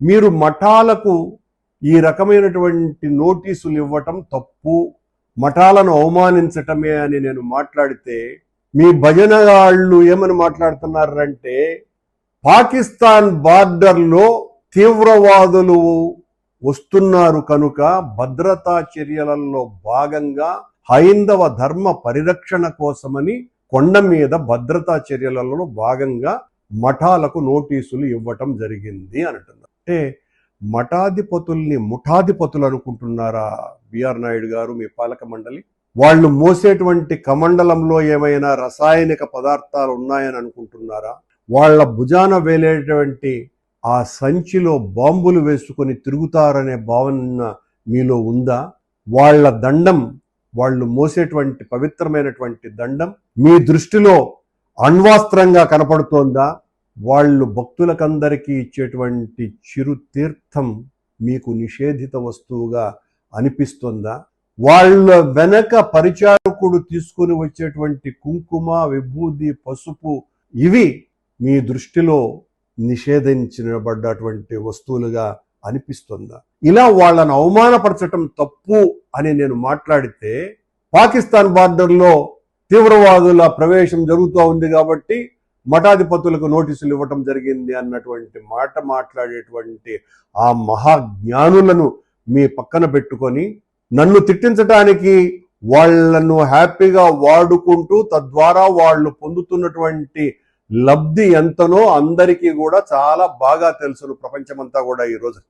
మీరు మఠాలకు ఈ రకమైనటువంటి నోటీసులు ఇవ్వటం తప్పు, మఠాలను అవమానించటమే అని నేను మాట్లాడితే మీ భజన వాళ్ళు ఏమని మాట్లాడుతున్నారంటే పాకిస్తాన్ బార్డర్లో తీవ్రవాదులు వస్తున్నారు కనుక భద్రతా చర్యలలో భాగంగా హైందవ ధర్మ పరిరక్షణ కోసమని కొండ మీద భద్రతా చర్యలలో భాగంగా మఠాలకు నోటీసులు ఇవ్వటం జరిగింది అని అంటున్నారు. అంటే మఠాధిపతుల్ని ముఠాధిపతులు అనుకుంటున్నారా బిఆర్ నాయుడు గారు, మీ పాలక మండలి? వాళ్ళు మోసేటువంటి కమండలంలో ఏమైనా రసాయనిక పదార్థాలు ఉన్నాయని అనుకుంటున్నారా? వాళ్ళ భుజాన వేలేటువంటి ఆ సంచిలో బాంబులు వేసుకొని తిరుగుతారనే భావన మీలో ఉందా? వాళ్ళ దండం, వాళ్ళు మోసేటువంటి పవిత్రమైనటువంటి దండం మీ దృష్టిలో అణ్వాస్త్రంగా కనపడుతోందా? వాళ్ళు భక్తులకందరికీ ఇచ్చేటువంటి చిరు తీర్థం మీకు నిషేధిత వస్తువుగా అనిపిస్తుందా? వాళ్ళ వెనక పరిచారకుడు తీసుకుని వచ్చేటువంటి కుంకుమ, విభూది, పసుపు ఇవి మీ దృష్టిలో నిషేధించబడ్డటువంటి వస్తువులుగా అనిపిస్తుందా? ఇలా వాళ్ళను అవమానపరచటం తప్పు అని నేను మాట్లాడితే పాకిస్తాన్ బార్డర్లో తీవ్రవాదుల ప్రవేశం జరుగుతూ ఉంది కాబట్టి మఠాధిపతులకు నోటీసులు ఇవ్వటం జరిగింది అన్నటువంటి మాట మాట్లాడేటువంటి ఆ మహాజ్ఞానులను మీ పక్కన పెట్టుకొని నన్ను తిట్టించడానికి వాళ్లను హ్యాపీగా వాడుకుంటూ తద్వారా వాళ్ళు పొందుతున్నటువంటి లబ్ధి ఎంతనో అందరికీ కూడా చాలా బాగా తెలుసు, ప్రపంచమంతా కూడా ఈరోజు.